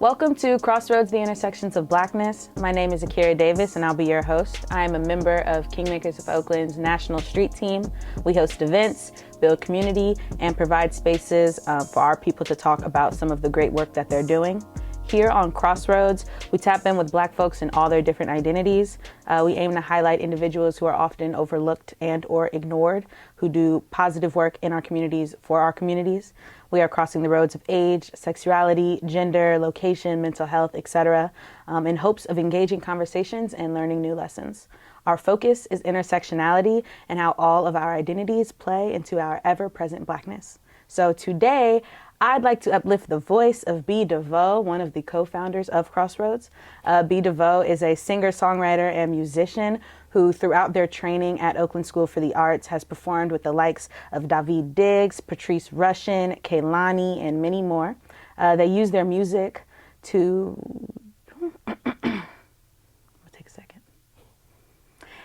Welcome to Crossroads, the Intersections of Blackness. My name is Ikera Davis, and I'll be your host. I am a member of Kingmakers of Oakland's National Street Team. We host events, build community, and provide spaces for our people to talk about some of the great work that they're doing. Here on Crossroads, we tap in with Black folks in all their different identities. We aim to highlight individuals who are often overlooked and or ignored, who do positive work in our communities for our communities. We are crossing the roads of age, sexuality, gender, location, mental health, etc., in hopes of engaging conversations and learning new lessons. Our focus is intersectionality and how all of our identities play into our ever-present Blackness. So today, I'd like to uplift the voice of Deveaux, one of the co-founders of Crossroads. Deveaux is a singer, songwriter, and musician who, throughout their training at Oakland School for the Arts, has performed with the likes of Daveed Diggs, Patrice Rushen, Kehlani, and many more. They use their music to...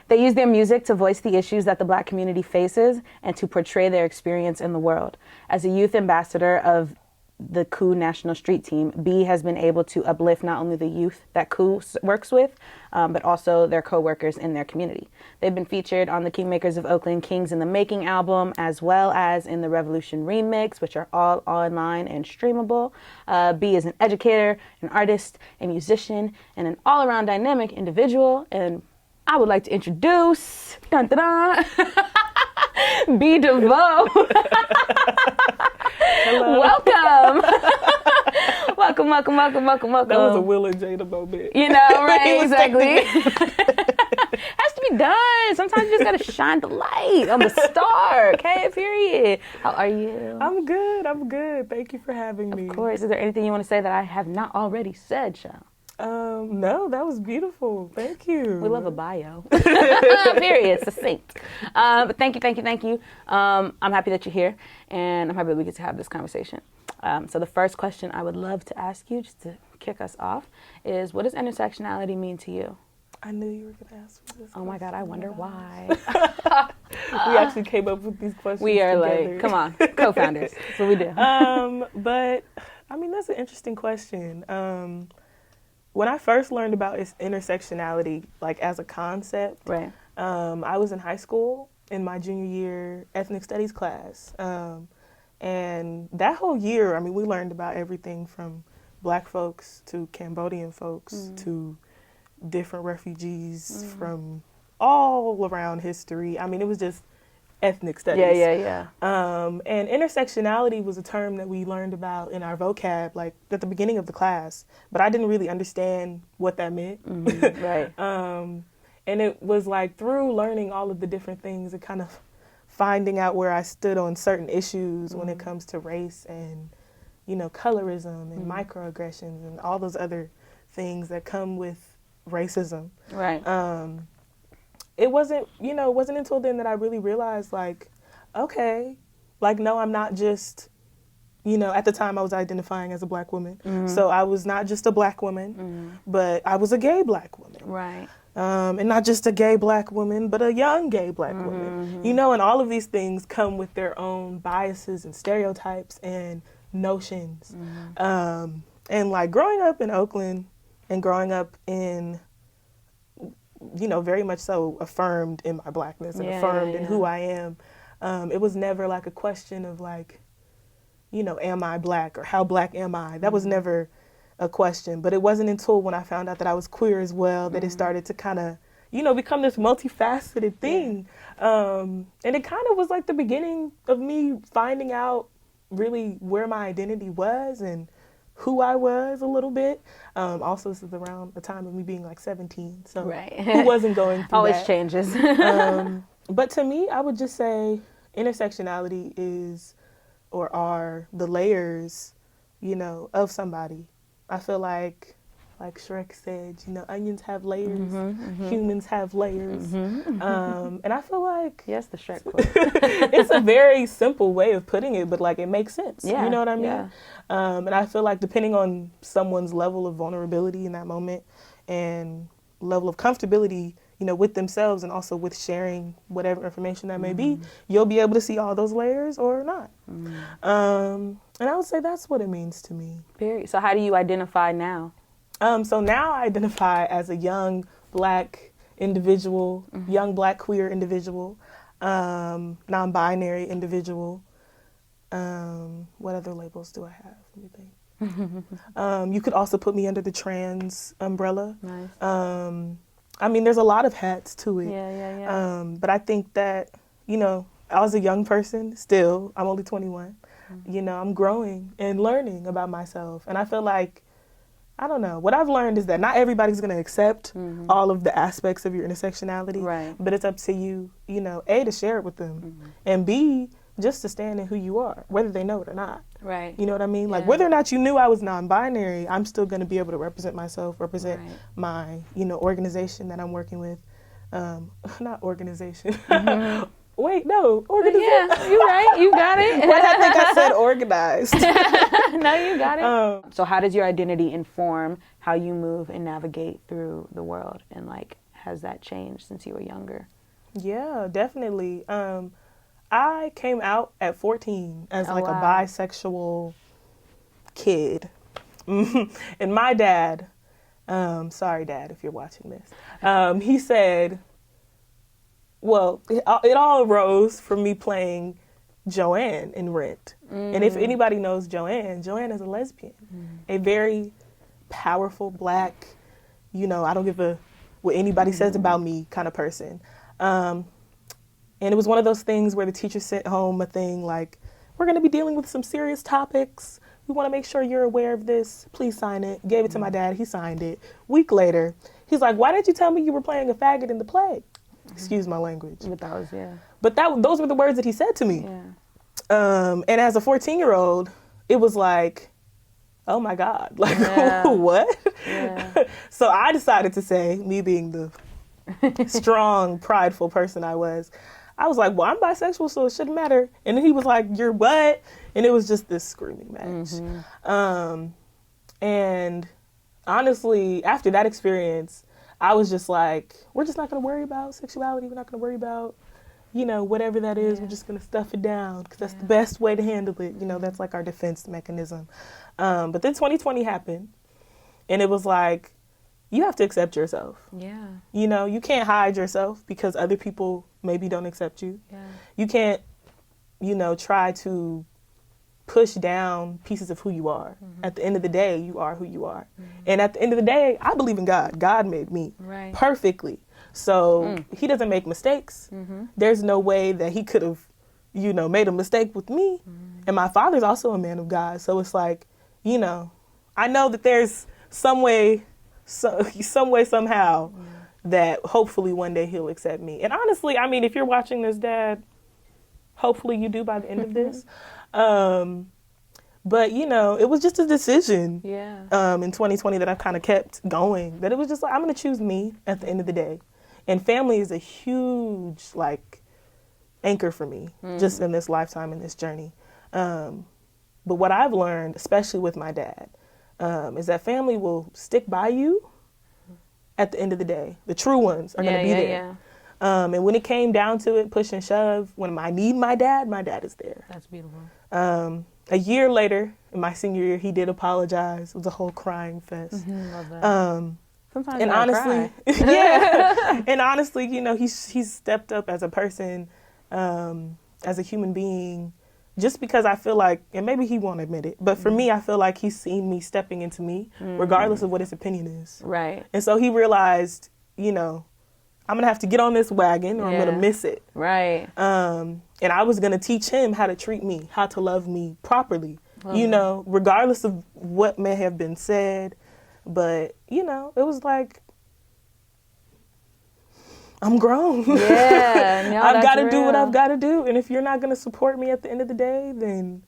They use their music to voice the issues that the Black community faces and to portray their experience in the world. As a youth ambassador of the KU National Street Team, B has been able to uplift not only the youth that KU works with, but also their co-workers in their community. They've been featured on the Kingmakers of Oakland Kings in the Making album, as well as in the Revolution Remix, which are all online and streamable. B is an educator, an artist, a musician, and an all-around dynamic individual. And I would like to introduce Deveaux. Hello. Welcome. welcome. That was a Will and Jada moment. You know, right? Exactly. Has to be done. Sometimes you just gotta shine the light on the star. Okay, period. How are you? I'm good. Thank you for having me. Of course. Is there anything you want to say that I have not already said, Shal? No, that was beautiful. Thank you. We love a bio. Period. Succinct. But thank you. I'm happy that you're here, and I'm happy that we get to have this conversation. So the first question I would love to ask you, just to kick us off, is what does intersectionality mean to you? I knew you were going to ask me this. Oh my God, I wonder why. We actually came up with these questions We are together. like, come on, co-founders. That's what we do. But, I mean, that's an interesting question. When I first learned about intersectionality, like as a concept, Right. I was in high school in my junior year ethnic studies class. And that whole year, I mean, we learned about everything from Black folks to Cambodian folks to different refugees from all around history. I mean, it was just ethnic studies. Yeah. And intersectionality was a term that we learned about in our vocab, like at the beginning of the class, but I didn't really understand what that meant. Right. And it was like through learning all of the different things and kind of finding out where I stood on certain issues when it comes to race and, you know, colorism and microaggressions and all those other things that come with racism. Right. It wasn't until then that I really realized, like, okay, like, no, I'm not just, you know, at the time I was identifying as a Black woman. So I was not just a Black woman, but I was a gay Black woman. Right. And not just a gay Black woman, but a young gay Black woman. You know, and all of these things come with their own biases and stereotypes and notions. And like growing up in Oakland and growing up in, you know, very much so affirmed in my Blackness and affirmed in who I am. It was never like a question of like, you know, am I Black or how Black am I? That was never a question. But it wasn't until when I found out that I was queer as well that it started to kind of, you know, become this multifaceted thing. And it kind of was like the beginning of me finding out really where my identity was and who I was a little bit. Also, this is around the time of me being like 17. So who wasn't going through Always that? changes. But to me, I would just say intersectionality is or are the layers, you know, of somebody. I feel like Shrek said, you know, onions have layers, humans have layers. And I feel like... Yes, the Shrek quote. It's a very simple way of putting it, but like it makes sense. Yeah, you know what I mean? yeah. And I feel like depending on someone's level of vulnerability in that moment and level of comfortability, you know, with themselves and also with sharing whatever information that may be, you'll be able to see all those layers or not. And I would say that's what it means to me. Period. So how do you identify now? So now I identify as a young Black individual, young Black queer individual, non-binary individual. What other labels do I have? Let me think. You could also put me under the trans umbrella. Nice. I mean, there's a lot of hats to it. Yeah. But I think that, I was a young person still. I'm only 21. I'm growing and learning about myself. And I feel like, I don't know, what I've learned is that not everybody's going to accept all of the aspects of your intersectionality. Right. But it's up to you, A, to share it with them, and B, just to stand in who you are, whether they know it or not. Right. You know what I mean? Yeah. Like, whether or not you knew I was non-binary, I'm still going to be able to represent myself, represent my, organization that I'm working with. Not organization. Wait, no, organization. Yeah, you're right. You got it. Why did I think I said organized? No, you got it. So how does your identity inform how you move and navigate through the world? And, like, has that changed since you were younger? Yeah, definitely. I came out at 14 as a bisexual kid. And my dad, sorry, Dad, if you're watching this, he said, well, it all arose from me playing Joanne in Rent. And if anybody knows Joanne is a lesbian, a very powerful Black, I don't give a what anybody says about me kind of person. And it was one of those things where the teacher sent home a thing like, we're going to be dealing with some serious topics. We want to make sure you're aware of this. Please sign it. Gave it to my dad. He signed it. Week later, he's like, why didn't you tell me you were playing a faggot in the play? Excuse my language. But that was, But those were the words that he said to me. Yeah. And as a 14-year-old, it was like, oh my God, like, what? Yeah. So I decided to say, me being the strong, prideful person I was like, well, I'm bisexual, so it shouldn't matter. And then he was like, you're what? And it was just this screaming match. And honestly, after that experience, I was just like, we're just not going to worry about sexuality. We're not going to worry about, whatever that is. We're just going to stuff it down because that's the best way to handle it. That's like our defense mechanism. But then 2020 happened, and it was like, you have to accept yourself. Yeah. You can't hide yourself because other people maybe don't accept you. Yeah. You can't, try to push down pieces of who you are. At the end of the day, you are who you are. And at the end of the day, I believe in God. God made me perfectly. So he doesn't make mistakes. There's no way that he could have, made a mistake with me. And my father's also a man of God. So it's like, I know that there's some way, somehow, that hopefully one day he'll accept me. And honestly, I mean, if you're watching this, Dad, hopefully you do by the end of this. But, it was just a decision in 2020 that I kind of kept going. That it was just like, I'm going to choose me at the end of the day. And family is a huge, anchor for me, just in this lifetime, in this journey. But what I've learned, especially with my dad, is that family will stick by you at the end of the day. The true ones are going to be there. And when it came down to it, push and shove, when I need my dad is there. That's beautiful. A year later, in my senior year, he did apologize. It was a whole crying fest. Love that. Sometimes and you honestly, cry. And honestly, he's stepped up as a person, as a human being, just because I feel like, and maybe he won't admit it, but for me, I feel like he's seen me stepping into me, regardless of what his opinion is. Right. And so he realized, I'm going to have to get on this wagon or I'm going to miss it. Right. And I was going to teach him how to treat me, how to love me properly, regardless of what may have been said. But, it was like, I'm grown. Yeah. No, I've got to do what I've got to do. And if you're not going to support me at the end of the day, then,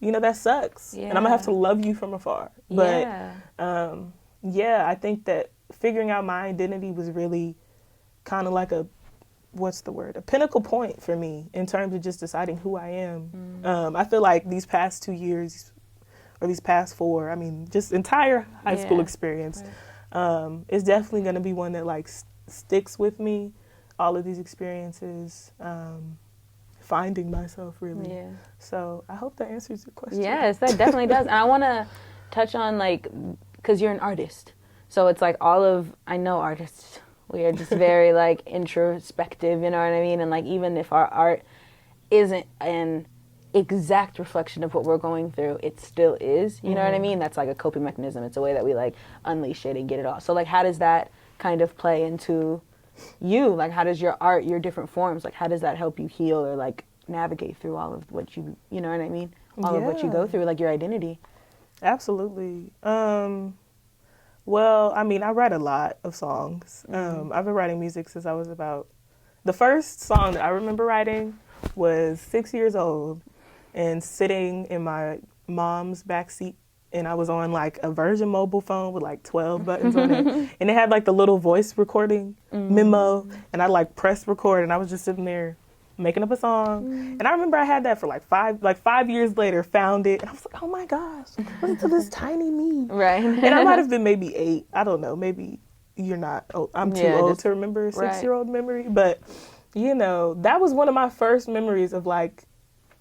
that sucks. Yeah. And I'm going to have to love you from afar. But, I think that figuring out my identity was really kind of like a pinnacle point for me in terms of just deciding who I am. I feel like these past 2 years or these past 4, I mean, just entire high school experience is definitely going to be one that sticks with me. All of these experiences, finding myself, really. Yeah. So I hope that answers your question. Yes, that definitely does. And I want to touch on, like, because you're an artist. So it's like I know artists, we are just very, like, introspective, you know what I mean? And, like, even if our art isn't an exact reflection of what we're going through, it still is, you know what I mean? That's like a coping mechanism. It's a way that we, like, unleash it and get it off. So, like, how does that kind of play into you? Like, how does your art, your different forms, like, how does that help you heal or, like, navigate through all of what you know what I mean? All of what you go through, like, your identity. Absolutely. Well, I mean, I write a lot of songs. I've been writing music since I was the first song that I remember writing was 6 years old and sitting in my mom's backseat, and I was on, like, a Virgin mobile phone with, like, 12 buttons on it, and it had, like, the little voice recording memo, and I, like, pressed record, and I was just sitting there making up a song. And I remember I had that for, like, 5 years later, found it, and I was like, oh my gosh, listen to this tiny me. Right. And I might have been maybe 8. I don't know. Maybe you're not. Oh, I'm too old to remember a 6-year-old memory. But, you know, that was one of my first memories of, like,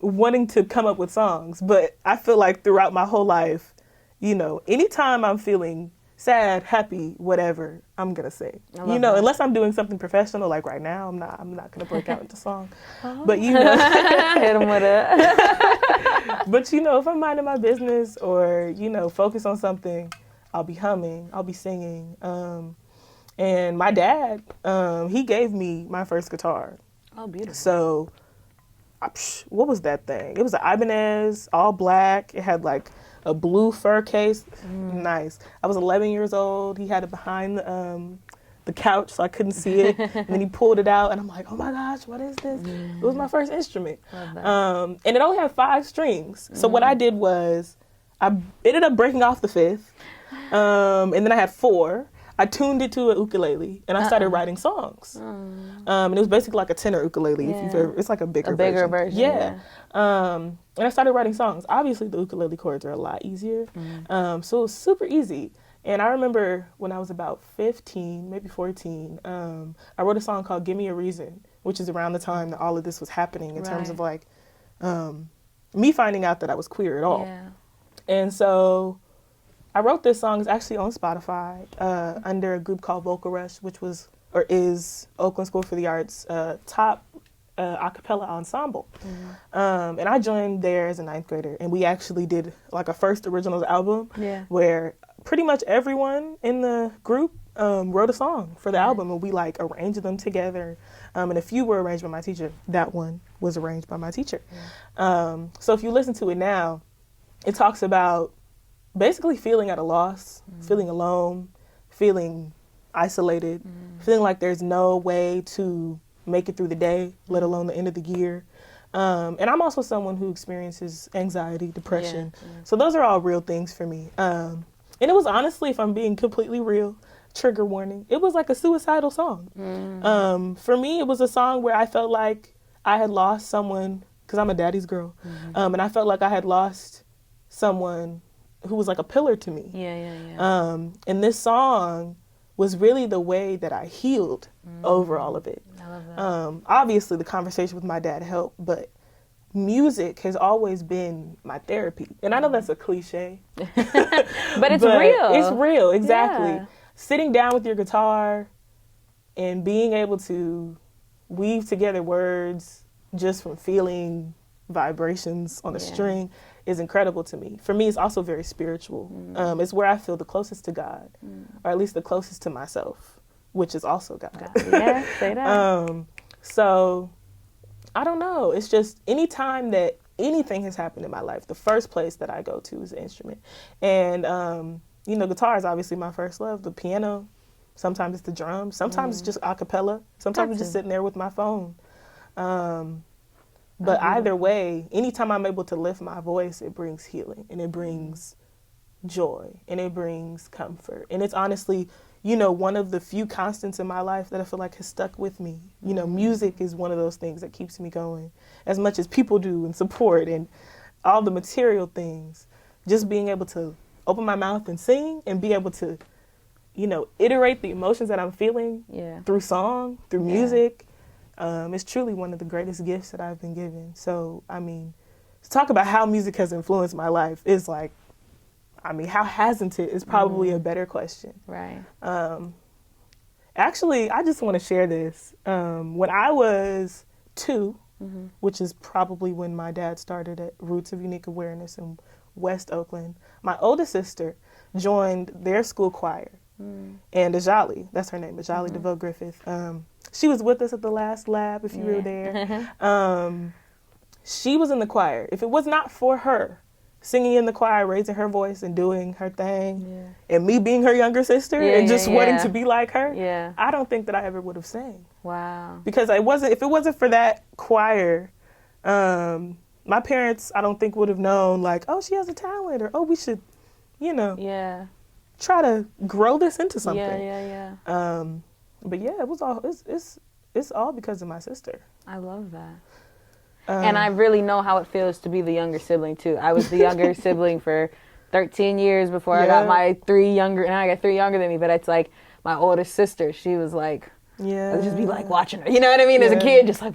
wanting to come up with songs. But I feel like throughout my whole life, you know, anytime I'm feeling sad, happy, whatever, I'm gonna sing. You know, unless I'm doing something professional, like right now, I'm not gonna break out into song. But you know, hit them with it. But you know, if I'm minding my business or, you know, focus on something, I'll be humming, I'll be singing. And my dad, he gave me my first guitar. Oh, beautiful. So, what was that thing? It was an Ibanez, all black. It had, like, a blue fur case. Nice. I was 11 years old. He had it behind the couch, so I couldn't see it. And then he pulled it out, and I'm like, oh my gosh, what is this? It was my first instrument. And it only had 5 strings. So what I did was I ended up breaking off the 5th, and then I had 4. I tuned it to an ukulele, and I started writing songs. And it was basically like a tenor ukulele. If you've ever, it's like a bigger version. Yeah. And I started writing songs. Obviously, the ukulele chords are a lot easier. So it was super easy. And I remember when I was about 15, maybe 14, I wrote a song called Give Me a Reason, which is around the time that all of this was happening in terms of, like, me finding out that I was queer at all. Yeah. And so I wrote this song. It's actually on Spotify under a group called Vocal Rush, which was or is Oakland School for the Arts top a cappella ensemble. And I joined there as a 9th grader, and we actually did, like, a first originals album where pretty much everyone in the group wrote a song for the album, and we, like, arranged them together. And a few were arranged by my teacher. That one was arranged by my teacher. So if you listen to it now, it talks about basically feeling at a loss, feeling alone, feeling isolated, feeling like there's no way to make it through the day, let alone the end of the year. And I'm also someone who experiences anxiety, depression. So those are all real things for me. And it was honestly, if I'm being completely real, trigger warning, it was like a suicidal song. For me, it was a song where I felt like I had lost someone, because I'm a daddy's girl, and I felt like I had lost someone who was like a pillar to me. And this song was really the way that I healed over all of it. I love that. Obviously, the conversation with my dad helped, but music has always been my therapy. And I know that's a cliche. But it's real. It's real, exactly. Sitting down with your guitar and being able to weave together words just from feeling vibrations on a string is incredible to me. For me, it's also very spiritual. It's where I feel the closest to God, or at least the closest to myself, which is also God. Yeah, say that. So, I don't know. It's just anytime that anything has happened in my life, the first place that I go to is the instrument. And, you know, guitar is obviously my first love. The piano, sometimes it's the drums, sometimes it's just a cappella, sometimes I'm just sitting there with my phone. But either way, anytime I'm able to lift my voice, it brings healing, and it brings joy, and it brings comfort. And it's honestly, you know, one of the few constants in my life that I feel like has stuck with me. You know, music is one of those things that keeps me going, as much as people do, and support, and all the material things. Just being able to open my mouth and sing, and be able to, you know, iterate the emotions that I'm feeling through song, through music, It's truly one of the greatest gifts that I've been given. So, I mean, to talk about how music has influenced my life is like, I mean, how hasn't it is probably a better question. Right. Actually, I just want to share this. When I was 2, which is probably when my dad started at Roots of Unique Awareness in West Oakland, my oldest sister joined their school choir. And Ajali, that's her name, Ajali Deveaux Griffith. She was with us at the last lab, if you were there. She was in the choir. If it was not for her singing in the choir, raising her voice and doing her thing, and me being her younger sister and just wanting to be like her, I don't think that I ever would have sang. Wow. Because if it wasn't for that choir, my parents, I don't think would have known, like, oh, she has a talent, or, oh, we should, try to grow this into something. But yeah, it was all, it's all because of my sister. I love that. And I really know how it feels to be the younger sibling too. I was the younger sibling for 13 years before I got my 3 younger, and I got 3 younger than me, but it's like my oldest sister, she was like, I would just be like watching her, you know what I mean? As a kid, just like,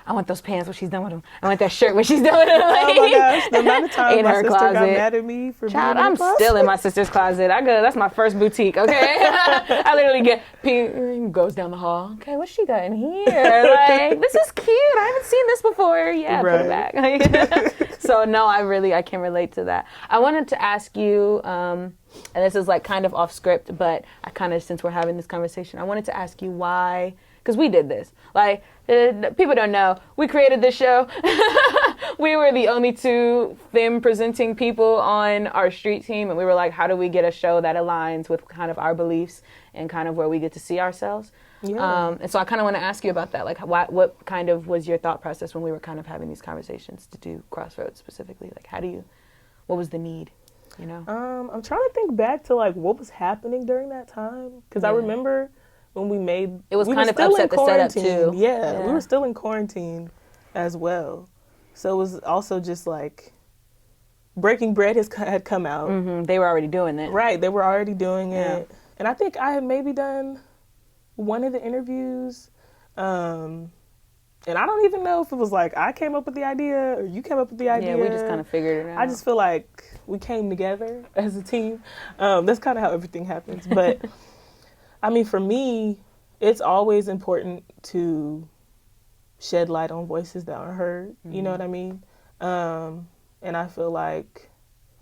I want those pants when she's done with them. I want that shirt when she's done with them. Like, oh my gosh, the amount of time my sister closet. got mad at me for being in I'm the closet. still in my sister's closet. That's my first boutique, okay? I literally goes down the hall. Okay, what's she got in here? Like, this is cute. I haven't seen this before. Yeah, put it back. So no, I can relate to that. I wanted to ask you, and this is like kind of off script, but since we're having this conversation, I wanted to ask you why, because we did this. Like, people don't know, we created this show. We were the only 2 femme presenting people on our street team, and we were like, how do we get a show that aligns with kind of our beliefs and kind of where we get to see ourselves? And so I kind of want to ask you about that. Like, what kind of was your thought process when we were kind of having these conversations to do Crossroads specifically? Like, what was the need, you know? I'm trying to think back to like what was happening during that time, because I remember when it was kind of upset the setup too. Yeah, we were still in quarantine as well. So it was also just like Breaking Bread had come out. They were already doing it. Right, they were already doing it. And I think I had maybe done one of the interviews. And I don't even know if it was like I came up with the idea or you came up with the idea. Yeah, we just kind of figured it out. I just feel like we came together as a team. That's kind of how everything happens. But I mean, for me, it's always important to shed light on voices that aren't heard. You know what I mean? And I feel like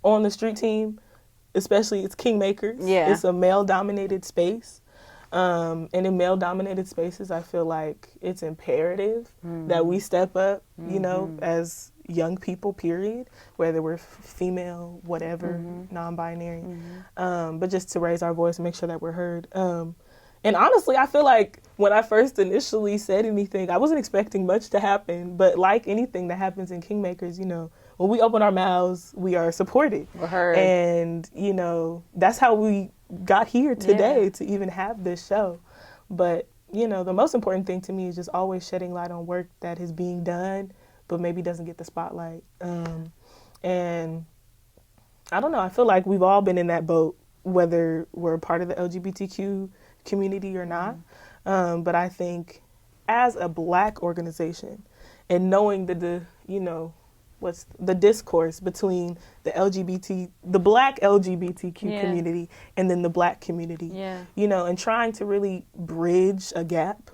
on the street team, especially, it's Kingmakers. Yeah. It's a male-dominated space. And in male-dominated spaces, I feel like it's imperative that we step up, you know, as young people, period, whether we're female, whatever, non-binary, but just to raise our voice and make sure that we're heard. And honestly, I feel like when I first initially said anything, I wasn't expecting much to happen, but like anything that happens in Kingmakers, you know, when we open our mouths, we are supported. We're heard. And, you know, that's how we got here today to even have this show. But, you know, the most important thing to me is just always shedding light on work that is being done, but maybe doesn't get the spotlight. And I don't know, I feel like we've all been in that boat, whether we're a part of the LGBTQ community or not. But I think as a Black organization and knowing that what's the discourse between the Black LGBTQ community and then the Black community, you know, and trying to really bridge a gap,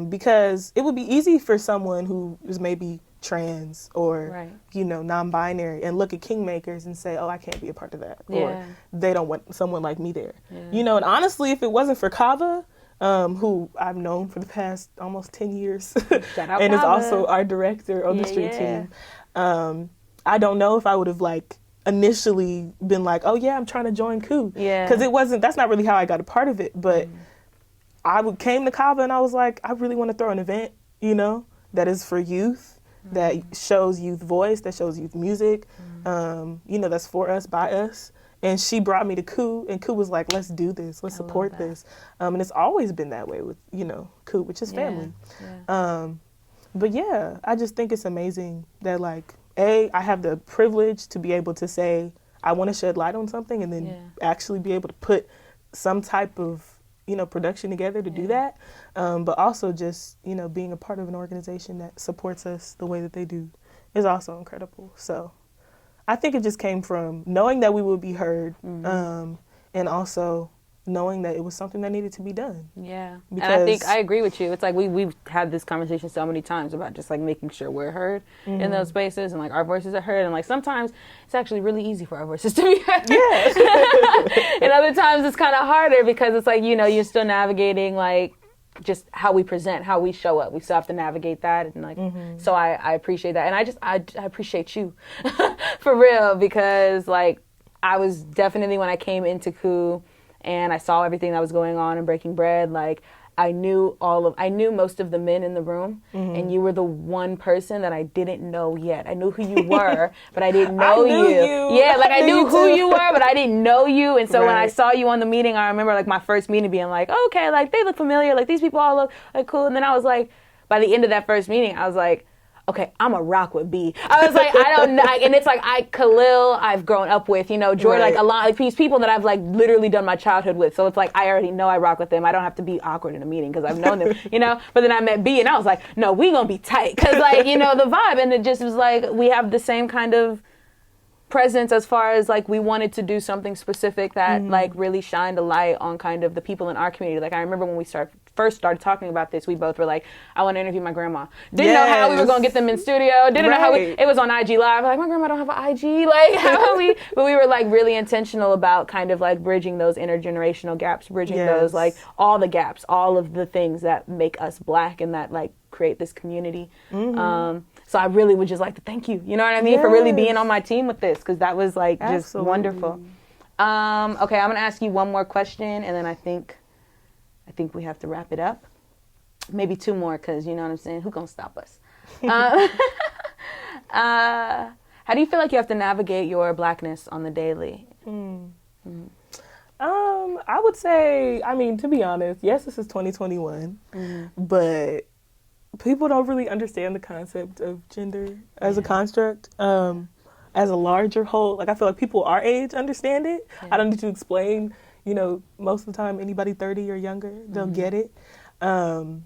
because it would be easy for someone who is maybe trans or, you know, non-binary and look at Kingmakers and say, oh, I can't be a part of that, or they don't want someone like me there, you know. And honestly, if it wasn't for Kava, who I've known for the past almost 10 years and is also our director on the street team, I don't know if I would have like initially been like, oh yeah, I'm trying to join Coup. Because that's not really how I got a part of it. But I came to Kava and I was like, I really want to throw an event, you know, that is for youth, that shows youth voice, that shows youth music, you know, that's for us, by us. And she brought me to Coup, and Coup was like, let's do this, let's support this. And it's always been that way with, you know, Coup, which is family. But yeah, I just think it's amazing that, like, I have the privilege to be able to say, I want to shed light on something, and then actually be able to put some type of, production together to do that. But also just, being a part of an organization that supports us the way that they do is also incredible. So I think it just came from knowing that we would be heard, and also knowing that it was something that needed to be done. Yeah. And I think I agree with you. It's like we've had this conversation so many times about just like making sure we're heard in those spaces, and like our voices are heard, and like sometimes it's actually really easy for our voices to be heard. Yeah. And other times it's kind of harder because it's like, you're still navigating like just how we present, how we show up. We still have to navigate that, and like so I appreciate that. And I appreciate you for real, because like I was definitely, when I came into KU and I saw everything that was going on in Breaking Bread, like I knew most of the men in the room, and you were the one person that I didn't know yet. I knew who you were, but I didn't know you. Yeah, like I knew who you were, but I didn't know you. And so when I saw you on the meeting, I remember like my first meeting being like, okay, like they look familiar, like these people all look like cool. And then I was like, by the end of that first meeting, I was like, okay, I'm a rock with B. I was like, I don't know. And it's like, Khalil, I've grown up with, Joy, like a lot of these people that I've like literally done my childhood with. So it's like, I already know I rock with them. I don't have to be awkward in a meeting because I've known them, But then I met B and I was like, no, we gonna be tight. Cause like, the vibe. And it just was like, we have the same kind of presence as far as like we wanted to do something specific that like really shined a light on kind of the people in our community. Like I remember when we first started talking about this, we both were like, I want to interview my grandma. Didn't know how we were going to get them in studio. Didn't know how it was on IG Live. Like, my grandma don't have an IG. Like, but we were like really intentional about kind of like bridging those intergenerational gaps, bridging those, like all the gaps, all of the things that make us Black and that like create this community. So I really would just like to thank you, you know what I mean, for really being on my team with this, because that was like just wonderful. Okay, I'm going to ask you one more question, and then I think we have to wrap it up. Maybe two more, because you know what I'm saying? Who gonna stop us? How do you feel like you have to navigate your Blackness on the daily? I would say, to be honest, yes, this is 2021, but people don't really understand the concept of gender as a construct, as a larger whole. Like, I feel like people our age understand it. I don't need to explain. Most of the time, anybody 30 or younger, they'll get it. 30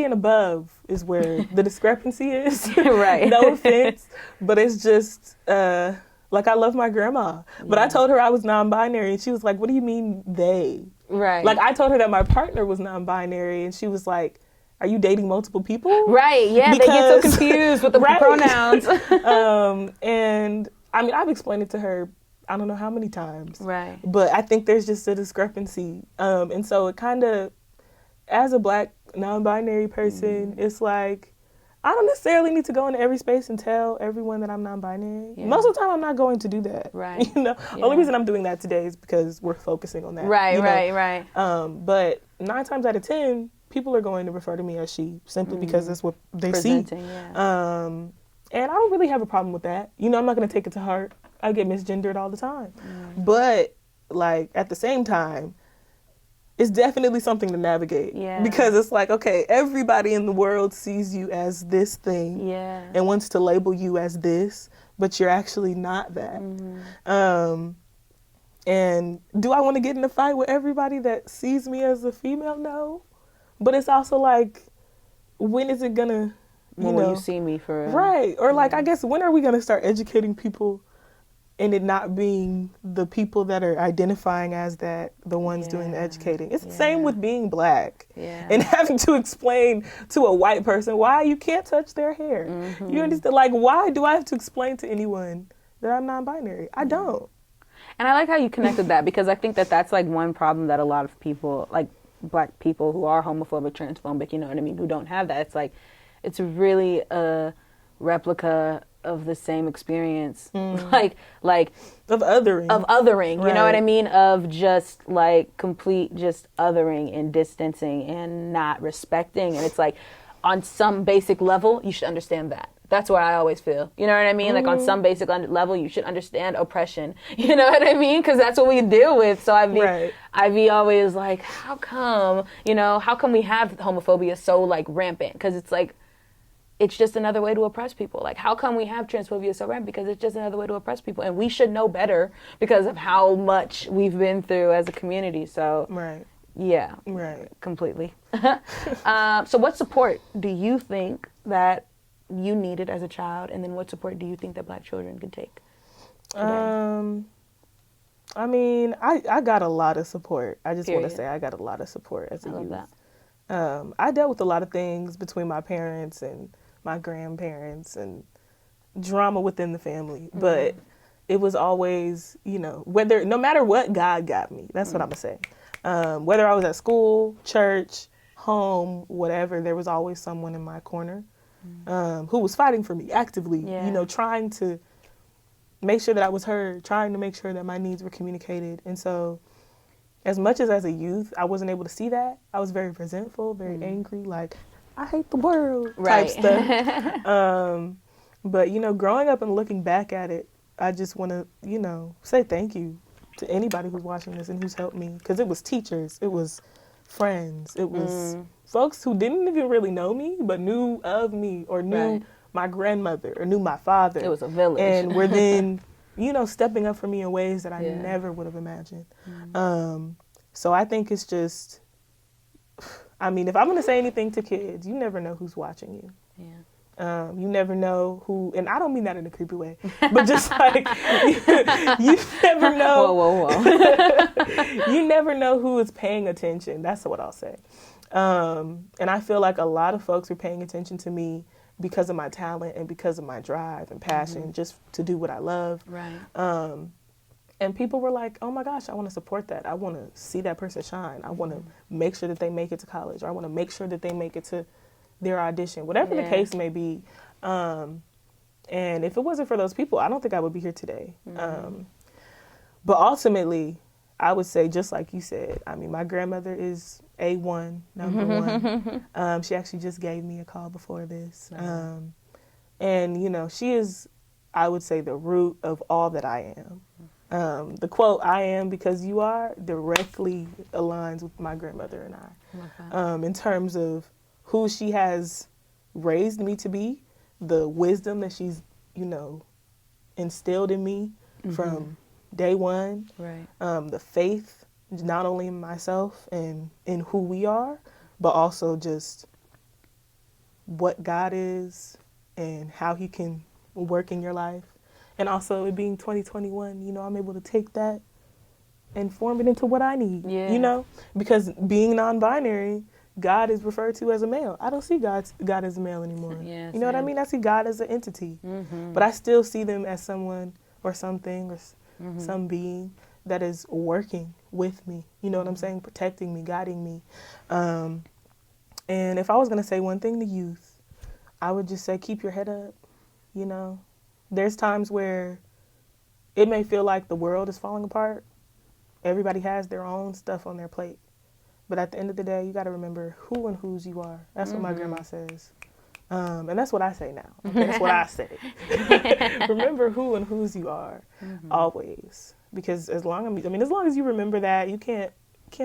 and above is where the discrepancy is. Right. No offense, but it's just, like, I love my grandma. But I told her I was non-binary, and she was like, what do you mean they? Right. Like, I told her that my partner was non-binary, and she was like, are you dating multiple people? Right, yeah, because, they get so confused with the pronouns. And, I've explained it to her I don't know how many times. Right. But I think there's just a discrepancy. And so it kind of, as a Black non-binary person, it's like, I don't necessarily need to go into every space and tell everyone that I'm non-binary. Yeah. Most of the time, I'm not going to do that. Right. Only reason I'm doing that today is because we're focusing on that. Right, right. But 9 times out of 10, people are going to refer to me as she simply because that's what they see. Yeah. And I don't really have a problem with that. I'm not going to take it to heart. I get misgendered all the time. But, like, at the same time, it's definitely something to navigate. Yeah. Because it's like, okay, everybody in the world sees you as this thing and wants to label you as this, but you're actually not that. And do I want to get in a fight with everybody that sees me as a female? No. But it's also like, when is it going to, will you see me for real? Right. Or like, I guess, when are we going to start educating people and it not being the people that are identifying as that, the ones doing the educating? It's the same with being Black and having to explain to a white person why you can't touch their hair. You understand? Like, why do I have to explain to anyone that I'm non-binary? I don't. And I like how you connected that, because I think that that's like one problem that a lot of people, like Black people who are homophobic, transphobic, you know what I mean, who don't have that. It's like, it's really a replica of the same experience, like of othering, you know what I mean? Of just like complete just othering and distancing and not respecting. And it's like, on some basic level, you should understand that. That's what I always feel. You know what I mean? Like, on some basic level, you should understand oppression. You know what I mean? Because that's what we deal with. So I be always like, how come we have homophobia so like rampant? Because it's like, it's just another way to oppress people. Like, how come we have transphobia so rampant? Because it's just another way to oppress people. And we should know better because of how much we've been through as a community. So, Yeah. Right. Completely. So what support do you think that you needed as a child, and then what support do you think that Black children could take today? I mean, I got a lot of support. I just want to Period. say I got a lot of support as a I love youth. that. I dealt with a lot of things between my parents and my grandparents and drama within the family, but it was always, no matter what, God got me. That's what I'm gonna say. Whether I was at school, church, home, whatever, there was always someone in my corner who was fighting for me actively, trying to make sure that I was heard, trying to make sure that my needs were communicated. And so as much as a youth, I wasn't able to see that. I was very resentful, very angry, like, I hate the world type stuff. But, growing up and looking back at it, I just want to, say thank you to anybody who's watching this and who's helped me. Because it was teachers, it was friends, it was folks who didn't even really know me, but knew of me or knew my grandmother or knew my father. It was a village. And were then, stepping up for me in ways that I never would have imagined. So I think it's just, if I'm going to say anything to kids, you never know who's watching you. Yeah. You never know who, and I don't mean that in a creepy way, but just like, you never know. Whoa. You never know who is paying attention. That's what I'll say. And I feel like a lot of folks are paying attention to me because of my talent and because of my drive and passion just to do what I love. Right. And people were like, oh my gosh, I want to support that. I want to see that person shine. I want to make sure that they make it to college, or I want to make sure that they make it to their audition, whatever the case may be. And if it wasn't for those people, I don't think I would be here today. But ultimately, I would say, just like you said, my grandmother is A1, number one. She actually just gave me a call before this. And, she is, I would say, the root of all that I am. The quote, I am because you are, directly aligns with my grandmother and I. In terms of who she has raised me to be, the wisdom that she's, instilled in me from day one. Right. The faith, not only in myself and in who we are, but also just what God is and how he can work in your life. And also it being 2021, I'm able to take that and form it into what I need, because being non-binary, God is referred to as a male. I don't see God as a male anymore. Yeah, you know what I mean? I see God as an entity, but I still see them as someone or something or some being that is working with me. You know what I'm saying? Protecting me, guiding me. And if I was going to say one thing to youth, I would just say, keep your head up. There's times where it may feel like the world is falling apart. Everybody has their own stuff on their plate. But at the end of the day, you got to remember who and whose you are. That's what my grandma says. And that's what I say now. Okay? That's what I say. Remember who and whose you are, always. Because as long as you remember that, you can't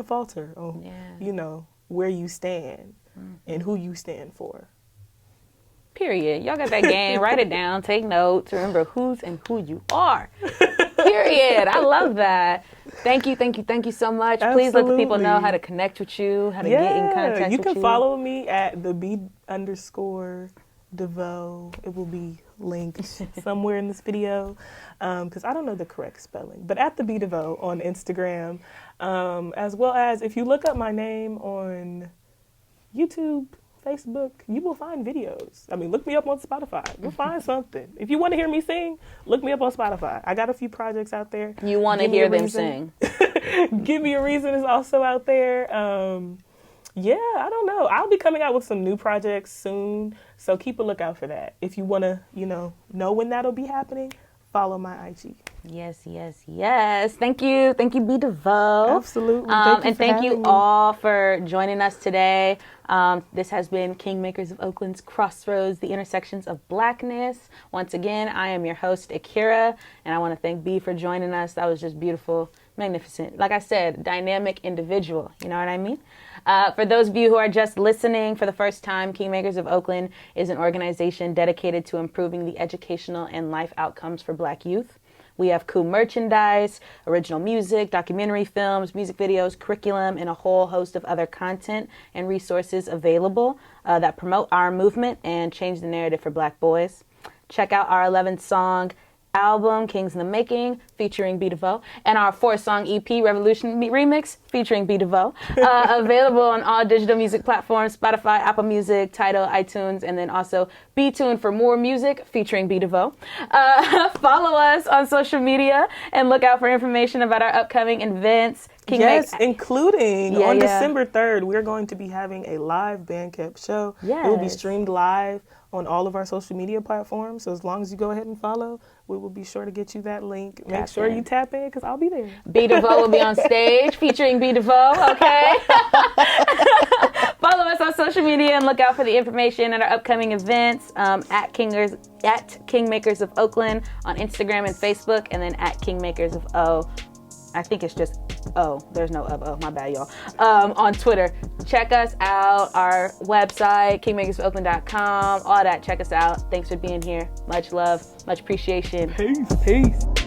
falter on, where you stand and who you stand for. Period. Y'all got that game. Write it down. Take notes. Remember who's and who you are. Period. I love that. Thank you so much. Absolutely. Please let the people know how to connect with you, how to get in contact with you. You can follow me at the B_Deveaux. It will be linked somewhere in this video because I don't know the correct spelling. But at the B_Deveaux on Instagram, as well as if you look up my name on YouTube, Facebook, you will find videos. Look me up on Spotify. You'll find something. If you want to hear me sing, look me up on Spotify. I got a few projects out there. You want to hear them sing. Give Me a Reason is also out there. I don't know. I'll be coming out with some new projects soon, so keep a lookout for that. If you want to, know when that'll be happening, follow my IG. Yes. Thank you, B_Deveaux. Absolutely. Thank you all for joining us today. This has been Kingmakers of Oakland's Crossroads, the intersections of Blackness. Once again, I am your host, Ikera, and I want to thank B for joining us. That was just beautiful, magnificent. Like I said, dynamic individual. You know what I mean? For those of you who are just listening for the first time, Kingmakers of Oakland is an organization dedicated to improving the educational and life outcomes for Black youth. We have cool merchandise, original music, documentary films, music videos, curriculum, and a whole host of other content and resources available that promote our movement and change the narrative for Black boys. Check out our 11-song album, Kings in the Making, featuring Deveaux, and our 4-song EP, Revolution Remix, featuring Deveaux, available on all digital music platforms, Spotify, Apple Music, Tidal, iTunes, and then also be tuned for more music featuring Deveaux. Follow us on social media and look out for information about our upcoming events. Including on December 3rd, we're going to be having a live Bandcamp show. It will be streamed live on all of our social media platforms. So as long as you go ahead and follow, we will be sure to get you that link. Make sure you tap in because I'll be there. Deveaux will be on stage featuring Deveaux, okay? Follow us on social media and look out for the information at our upcoming events at Kingmakers of Oakland on Instagram and Facebook, and then at Kingmakers of O. I think it's just there's no of my bad, y'all. On Twitter. Check us out, our website, kingmakersofoakland.com, all that. Check us out. Thanks for being here. Much love, much appreciation. Peace.